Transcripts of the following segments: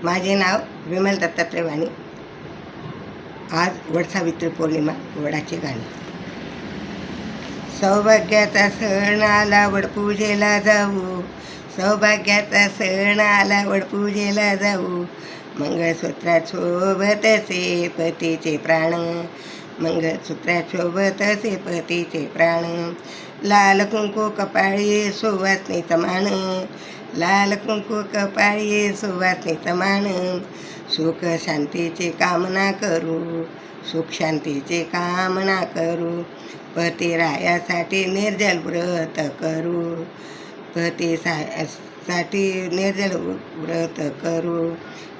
माझे नाव विमल दत्तात्रय वाणी. आज वटसावित्री पौर्णिमा. वडाची गाणी. सौभाग्याचा सण आला वडपूजेला जाऊ, सौभाग्याचा सण आला वडपूजेला जाऊ. मंगळसूत्रात शोभतसे पतीचे प्राण, मंगळसूत्रात शोभतसे पतीचे प्राण. लाल कुंकू कपाळी सुवासनीचा मान, लाल कुंकू कपाळी सुवासनीचा मान. सुख शांतीची कामना करू, सुख शांतीची कामना करू. पतिरायासाठी निर्जल व्रत करू, पतीसाठी निर्जल व्रत करू.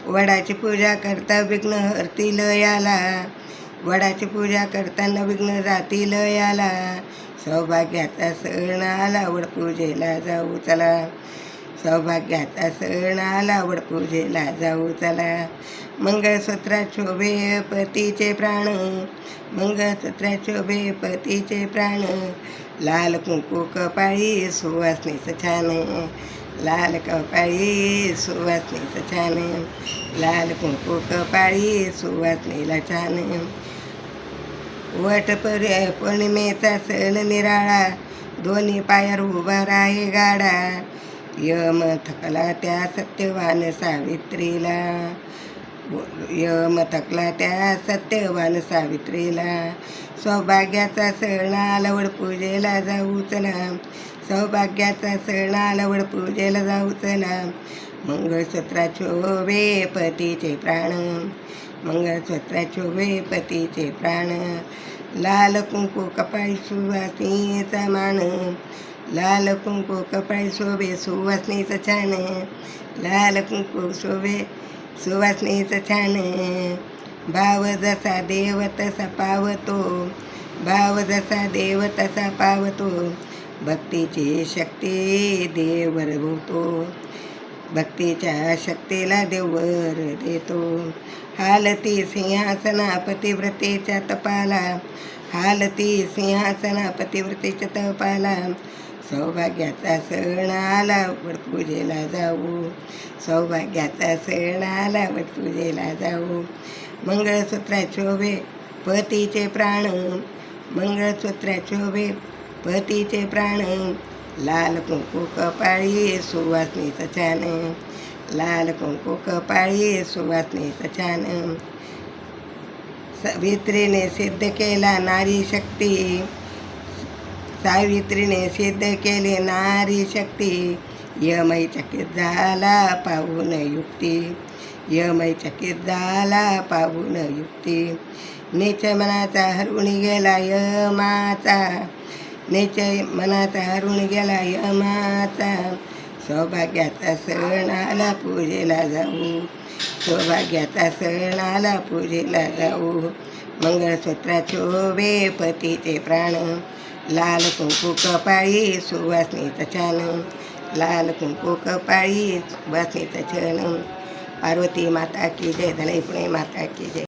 वडाची पूजा करता विघ्न हरतील याला, वडाची पूजा करताना विघ्न जातील याला. सौभाग्याचा सण आला वडपूजेला जाऊ चला, सौभाग्याचा सण आला वडपूजेला जाऊ चला. मंगळसूत्रात शोभे पतीचे प्राण, मंगळसूत्रात शोभे पतीचे प्राण. लाल कुंकू कपाळी सुवासनीचं छान, लाल कपाळी सुवासनीचं छान. लाल कुंकू कपाळी सुवासनीला छान. वट पौर्णिमेचा सण निराळा, दोन्ही पायावर उभा राहे गाडा. यम थकला त्या सत्यवान सावित्रीला, यम थकला त्या सत्यवान सावित्रीला. सौभाग्याचा सण आला वडपूजेला जाऊ चला, सौभाग्याचा सण आला वडपूजेला जाऊ चला. मंगळसूत्रात शोभे पतीचे प्राण, मंगळसूत्रात शोभे पतीचे प्राण. लाल कुंकू कपाळी सुवासनीचा मान, लाल कुंकू कपाळी शोभे सुवासनीचं छान, लाल कुंकू शोभे सुवासनीचं छान. भाव जसा देव तसा पावतो, भाव जसा देव तसा पावतो. भक्तीची शक्ती देव रवतो, भक्तीच्या शक्तीला देव वर देतो. हालती सिंहासना पतिव्रतेच्या तपाला, हालती सिंहासना पतिव्रतेच्या तपाला. सौभाग्याचा सण आला वडपूजेला जाऊ, सौभाग्याचा सण आला वडपूजेला जाऊ. मंगळसूत्रात शोभे पतीचे प्राण, मंगळसूत्रात शोभे पतीचे प्राण. लाल कुंकू कपाळी सुवासनीचं छान, लाल कुंकू कपाळी सुवासनीचं छान. सावित्रीने सिद्ध केला नारी शक्ती, सावित्रीने सिद्ध केले नारी शक्ती. यमई चकित झाला पाहून युक्ती, यमई चकित झाला पाहून युक्ती. नीच मनाचा हरवून गेला यमाचा, नीच मनाचा हरवून गेला यमाचा. सौभाग्याचा सण आला पूजेला जाऊ, सौभाग्याचा सण आला पूजेला जाऊ. मंगळसूत्रात शोभे पतीचे प्राण, लाल कुंकू कपाळी सुवासनीचं छान, लाल कुंकू कपाळी सुवासनीचं छान. पार्वती माता की जय, धनई पुणे माता की जय.